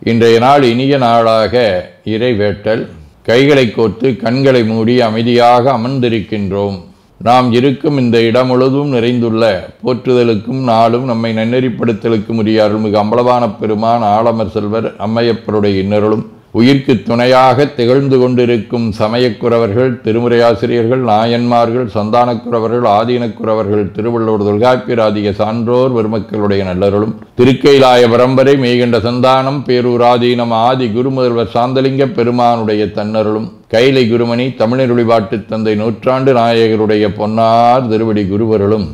இன்றைய நாள் இனிய நாளாக இறைவேட்டல். கைகளை கோர்த்து கண்களை மூடி அமைதியாக அமர்ந்திருக்கின்றோம். நாம் இருக்கும் இந்த இடம் முழுதும் நிறைந்துள்ள போற்றுதலுக்கும் நாளும் நம்மை நன்னெறிப்படுத்தலுக்கும் உரிய அருள்மிகு அம்பலவான பெருமான் ஆலமர் செல்வர் அம்மையப்பருடைய இன்னருளும் உயிர்க்கு துணையாக திகழ்ந்து கொண்டிருக்கும் சமயக்குறவர்கள், திருமுறையாசிரியர்கள், நாயன்மார்கள், சந்தானக்குறவர்கள், ஆதீனக்குறவர்கள், திருவள்ளுவர் தொல்காப்பியராதிய சான்றோர் பெருமக்களுடைய நல்லருளும் திருக்கைலாய பரம்பரை மெய்கண்ட சந்தானம் பேரூராதீனம் ஆதி குருமுதல்வர் சாந்தலிங்க பெருமானுடைய தன்னருளும் கைலை குருமணி தமிழருளிபாட்டு தந்தை நூற்றாண்டு நாயகருடைய பொன்னார் திருவடி குருவருளும்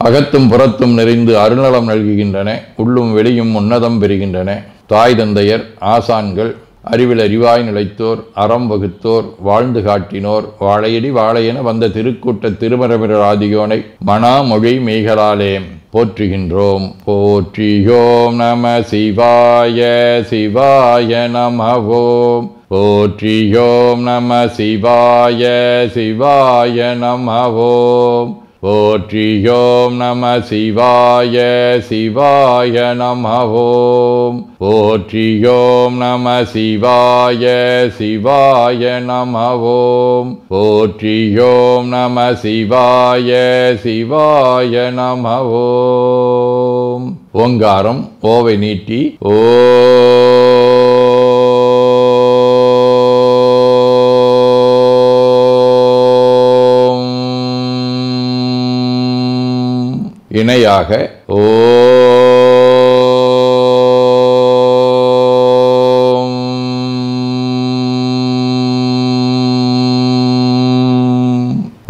அகத்தும் புறத்தும் நிறைந்து அருள்நலம் நல்குகின்றன. உள்ளும் வெளியும் உன்னதம் பெறுகின்றன. தாய் தந்தையர், ஆசான்கள், அறிவில் அறிவாய் நிலைத்தோர், அறம் வகுத்தோர், வாழ்ந்து காட்டினோர், வாழையடி வாழையென வந்த திருக்கூட்ட திருமரபிரர் ஆதியோனை மனா மொழி மெய்களாலே போற்றுகின்றோம். போற்றியோம் நம சிவாய சிவாய நமவோம். போற்றியோம் நம சிவாய சிவாய நமவோம். போற்றியோம் நம சிவாய சிவாய நமவோம். போற்றியோம் நம சிவாய சிவாய நமவோம். போற்றியோம் நம சிவாய சிவாய நமவோம். ஓங்காரம் ஓவை நீட்டி ஓ இணையாக ஓம்.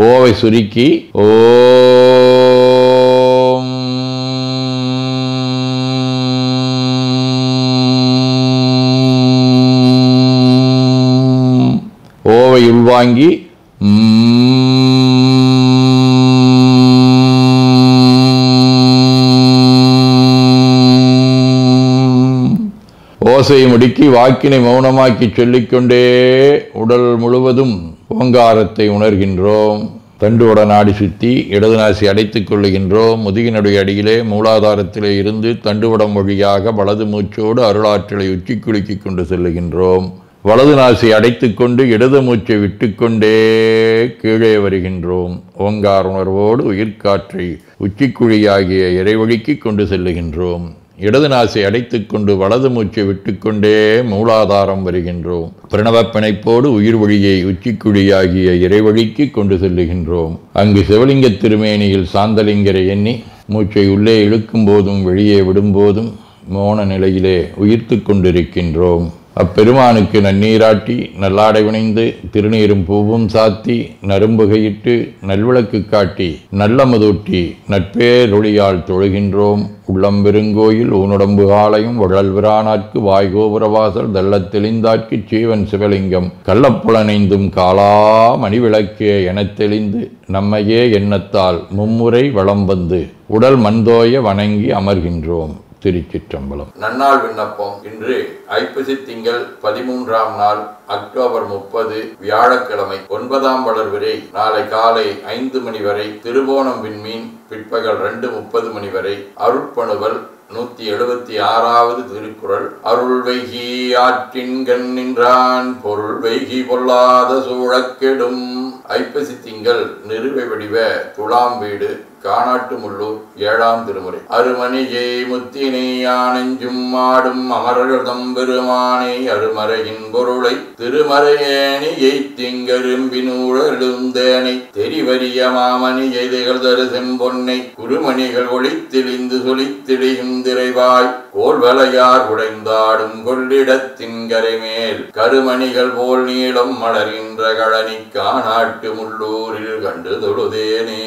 ஓவை சுருக்கி ஓம். ஓவை உள்வாங்கி ஓசையை முடுக்கி வாக்கினை மௌனமாக்கி சொல்லிக்கொண்டே உடல் முழுவதும் ஓங்காரத்தை உணர்கின்றோம். தண்டுவட நாடி சுற்றி இடது நாசி அடைத்துக் கொள்ளுகின்றோம். முதுகினுடைய அடியிலே மூலாதாரத்திலே இருந்து தண்டுவடம் வழியாக வலது மூச்சோடு அருளாற்றலை உச்சி குலுக்கி கொண்டு செல்லுகின்றோம். வலது நாசி அடைத்துக் கொண்டு இடது மூச்சை விட்டுக்கொண்டே கீழே வருகின்றோம். ஓங்கார உணர்வோடு உயிர்காற்றை உச்சிக்குழியாகிய இறைவழிக்கு கொண்டு செல்லுகின்றோம். இடது நாசை அடைத்துக் கொண்டு வலது மூச்சை விட்டுக்கொண்டே மூலாதாரம் வருகின்றோம். பிரணவ பிணைப்போடு உயிர் வழியை உச்சிக்குழியாகிய இறைவழிக்கு கொண்டு செல்லுகின்றோம். அங்கு சிவலிங்க திருமேனியில் சாந்தலிங்கரை எண்ணி மூச்சை உள்ளே இழுக்கும் போதும் வெளியே விடும்போதும் மோன நிலையிலே உயிர்த்து கொண்டிருக்கின்றோம். அப்பெருமானுக்கு நன்னீராட்டி நல்லாடை வினைந்து திருநீரும் பூவும் சாத்தி நரும்புகையிட்டு நல்விளக்கு காட்டி நல்லமதூட்டி நட்பேரொளியால் தொழுகின்றோம். உள்ளம்பெருங்கோயில் ஊனுடம்பு ஆலயம் வழல் விரானாற்கு வாய்கோபுரவாசல் தள்ளத் தெளிந்தாற்கு சீவன் சிவலிங்கம் கள்ளப்புலனைந்தும் காலா மணிவிளக்கே எனத் தெளிந்து நம்மையே எண்ணத்தால் மும்முறை வளம் வந்து உடல் மண்தோய வணங்கி அமர்கின்றோம். திருச்சிற்றம்பலம். நன்னாள் விண்ணப்பம். இன்று ஐப்பசி திங்கள் 13ஆம் நாள், அக்டோபர் 30, வியாழக்கிழமை. 9ஆம் வளர்விரை நாளை காலை 5 மணி வரை, திருவோணம் விண்மீன் பிற்பகல் 2:30 மணி வரை, அருட்பணுவல் 176வது திருக்குறள். அருள் வைகி ஆற்றின் கண் நின்றான் பொருள் வைகி பொல்லாத சூழக்கெடும். ஐப்பசி திங்கள் நிறுவை வடிவ துலாம் வீடு, காணாட்டு முள்ளூர், 7ஆம் திருமுறை. அருமணியை முத்தினை யானெஞ்சும் ஆடும் அமரர்கள் தம்பெருமானை அருமறையின் பொருளை திருமறையேணியை திங்கரும்பினூழலுந்தேனை தெரிவரிய மாமணி எய்துகள் தரு செம்பொன்னை குருமணிகள் ஒளித்தெளிந்து சொலித்தெளியும் திரைவாய் கோல்வலையார் உடைந்தாடும் கொள்ளிடத்தின் கரைமேல் கருமணிகள் போல் நீளம் மலர்கின்ற கழனி காணாட்டு முள்ளூரில் கண்டு தொழுதேனே.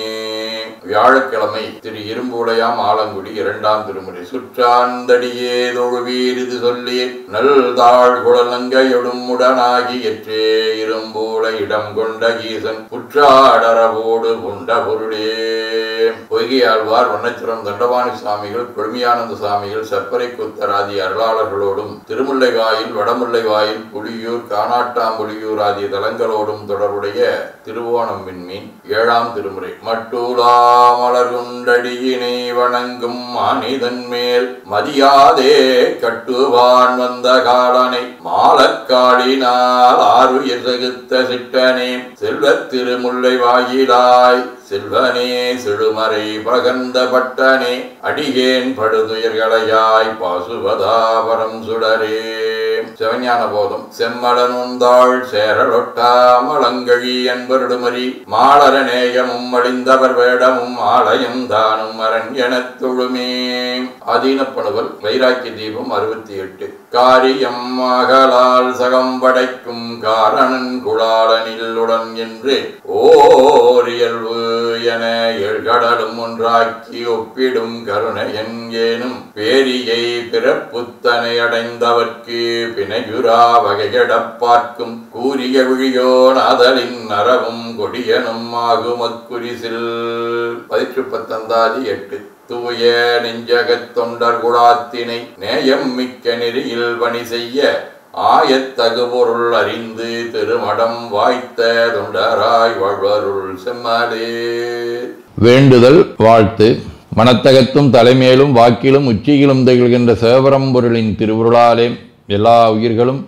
வியாழக்கிழமை திரு இரும்புலையாம் ஆலங்குடி, 2ஆம் திருமுறை. சுற்றாந்தடியே தொழுவீர் இது சொல்லி நல் தாழ் குழலங்கையொடும் உடனாகி எற்றே இரும்பூலை இடம் கொண்ட ஈசன் புற்றாடரவோடு கொண்ட பொருளே. பொய்கையாழ்வார், வண்ணச்சுரம் தண்டபாணி சுவாமிகள், கொழுமியானந்த சுவாமிகள், சர்ப்பரை கூத்தர் ஆகிய அருளாளர்களோடும் திருமுல்லைவாயில், வடமுல்லைவாயில், புலியூர், காணாட்டாம்புலியூர் ஆகிய தலங்களோடும் தொடர்புடைய திருவோணம் விண்மீன் 7ஆம் திருமுறை. மட்டூலா மலர்குண்டடியினை வணங்கும் மனிதன் மேல் மதியாதே கட்டுவான் வந்த காலனை மாலக்காளினால் ஆறுயிர் சகுத்த சிட்டனே செல்வத் திருமுல்லை வாயிலாய் செல்வனே செழுமறை பகந்த பட்டனே அடிகேன் படுதுயர்களையாய் பாசுவதாபரம் சுடரே. சிவஞான போதம். செம்மலனுந்தாள் சேரலொட்டா மலங்கழி என்பருடுமரி மாளர நேயமும் அழிந்தவர் வேடமும் ஆலயம் தானும் அரண் எனத் தொழுமே. ஆதீனப்பணுவல். வைராக்கிய தீபம் 68. காரியம் அகலால் சகம் படைக்கும் காரணன் குழாலனில் உடன் என்று ஓரியல்வு என எழுகடலும் ஒன்றாக்கி ஒப்பிடும் கருணை என்கேனும் பேரியை பிறப்புத்தனை அடைந்தவர்க்கு பிணையுரா வகையடப் பார்க்கும் கூறிய விழியோன் அதலின் நரவும் கொடியனும் ஆகுமக்குரிசில். 8. தூய நெஞ்சகத் தொண்டர் குழாத்தினை நேயம் மிக்க நெறியில் பணி செய்ய ஆயத்தகு பொருள் அறிந்து திருமடம் வாய்த்த தொண்டராய் வாழ்வருள் செம்மலே. வேண்டுதல் வாழ்த்து. மனத்தகத்தும் தலைமையிலும் வாக்கிலும் உச்சியிலும் திகழ்கின்ற சிவபரம்பொருளின் திருவுருளாலே எல்லா உயிர்களும்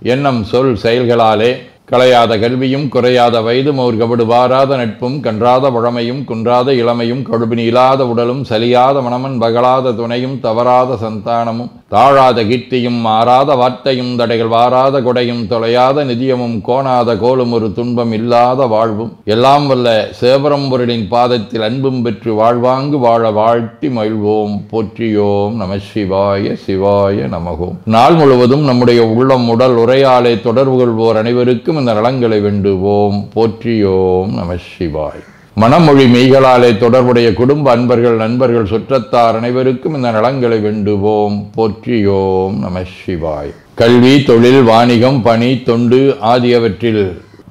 எண்ணம் சொல் செயல்களாலே களையாத கல்வியும் குறையாத வயதும் ஒரு கபடு வாராத நட்பும் கன்றாத பழமையும் குன்றாத இளமையும் கடுபினி இல்லாத உடலும் சலியாத மனமன் பகலாத துணையும் தவறாத சந்தானமும் தாழாத கீர்த்தியும் மாறாத வார்த்தையும் தடைகள் வாராத கொடையும் தொலையாத நிதியமும் கோணாத கோலும் ஒரு துன்பம் இல்லாத வாழ்வும் எல்லாம் வல்ல சிவபரம்பொருளின் பாதத்தில் அன்பும் பெற்று வாழ்வாங்கு வாழ வாழ்த்தி மகிழ்வோம். போற்றியோம் நம சிவாய சிவாய நமகோம். நாள் முழுவதும் நம்முடைய உள்ளம் உடல் உரையாலே தொடர்பு கொள்வோர் அனைவருக்கும் இந்த நலங்களை வேண்டுவோம். போற்றியோம் நம சிவாய். மனமொழி மெய்களாலே தொடர்புடைய குடும்ப அன்பர்கள் நண்பர்கள் சுற்றத்தார் அனைவருக்கும் இந்த நலங்களை வேண்டுவோம். போற்றியோம் நம சிவாய். கல்வி தொழில் வாணிகம் பணி தொண்டு ஆகியவற்றில்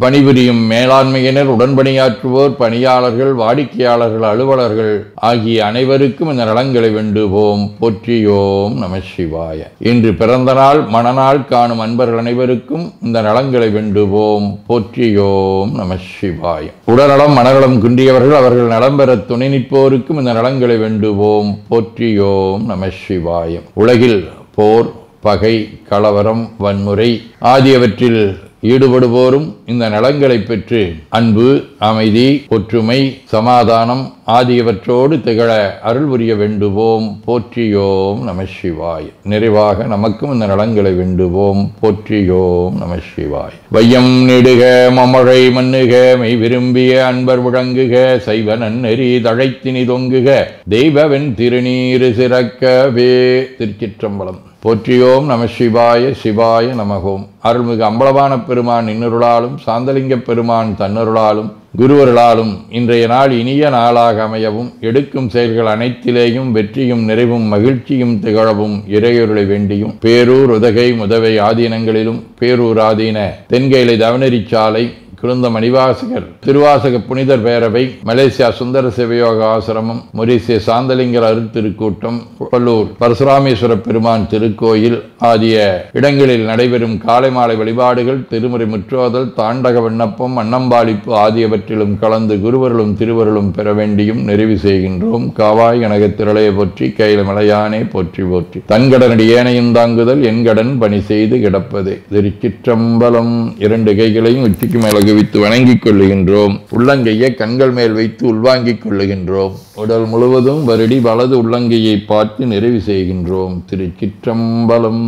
பணிபுரியும் மேலாண்மையினர் உடன்பணியாற்றுவோர் பணியாளர்கள் வாடிக்கையாளர்கள் அலுவலர்கள் ஆகிய அனைவருக்கும் இந்த நலங்களை வேண்டுவோம். போற்றியோம் நம சிவாய. இன்று பிறந்த நாள் மணநாள் காணும் அன்பர்கள் அனைவருக்கும் இந்த நலங்களை வேண்டுவோம். போற்றியோம் நம சிவாய. உடல்நலம் மனநலம் குன்றியவர்கள் அவர்கள் நலம் பெற துணை நிற்போருக்கும் இந்த நலங்களை வேண்டுவோம். போற்றியோம் நம சிவாய. உலகில் போர் பகை கலவரம் வன்முறை ஆகியவற்றில் ஈடுபடுவோரும் இந்த நலங்களை பெற்று அன்பு அமைதி ஒற்றுமை சமாதானம் ஆகியவற்றோடு திகழ அருள் புரிய வேண்டுவோம். போற்றியோம் நம சிவாய். நிறைவாக நமக்கும் இந்த நலங்களை வேண்டுவோம். போற்றியோம் நம சிவாய். வையம் நெடுக மமழை மண்ணுக மெய் விரும்பிய அன்பர் முழங்குக சைவ நன்னெறி தழைத்தினி தொங்குக தெய்வவென் திருநீரு சிறக்கவே. திருச்சிற்றம்பலம். போற்றியோம் நம சிவாய சிவாய நமகோம். அருள்மிகு அம்பலவான பெருமான் இன்னருளாலும் சாந்தலிங்க பெருமான் தன்னருளாலும் குருவருளாலும் இன்றைய நாள் இனிய நாளாக அமையவும் எடுக்கும் செயல்கள் அனைத்திலேயும் வெற்றியும் நிறைவும் மகிழ்ச்சியும் திகழவும் இறையொருளை வேண்டியும் பேரூர் உதகை முதவை ஆதீனங்களிலும் பேரூர் ஆதீன தென்கேலை தவனரிச்சாலை குருந்த மணிவாசகர் திருவாசக புனிதர் பேரவை மலேசியா சுந்தர சிவயோக ஆசிரமம் மொரீசிய சாந்தலிங்கர் அருட்திருக்கூட்டம் பல்லூர் பரசுராமேஸ்வர பெருமான் திருக்கோயில் ஆகிய இடங்களில் நடைபெறும் காலை மாலை வழிபாடுகள் திருமுறை முற்றோதல் தாண்டக விண்ணப்பம் அன்னம்பாளிப்பு ஆகியவற்றிலும் கலந்து குருவர்களும் திருவருளும் பெற வேண்டியும் நிறைவு செய்கின்றோம். காவாய் கனகத் திரளைய போற்றி கையில மலையானே போற்றி போற்றி தன்கடனடி ஏனையும் தாங்குதல் என்கடன் பணி செய்து கிடப்பதே. திருச்சிற்றம்பலம். 2 கைகளையும் உச்சிக்கு மேல வைத்து வணங்கிக் கொள்ளுகின்றோம். உள்ளங்கையை கண்கள் மேல் வைத்து உள்வாங்கிக் கொள்ளுகின்றோம். உடல் முழுவதும் வருடி வலது உள்ளங்கையை பார்த்து நிறைவு செய்கின்றோம். திருச்சிற்றம்பலம்.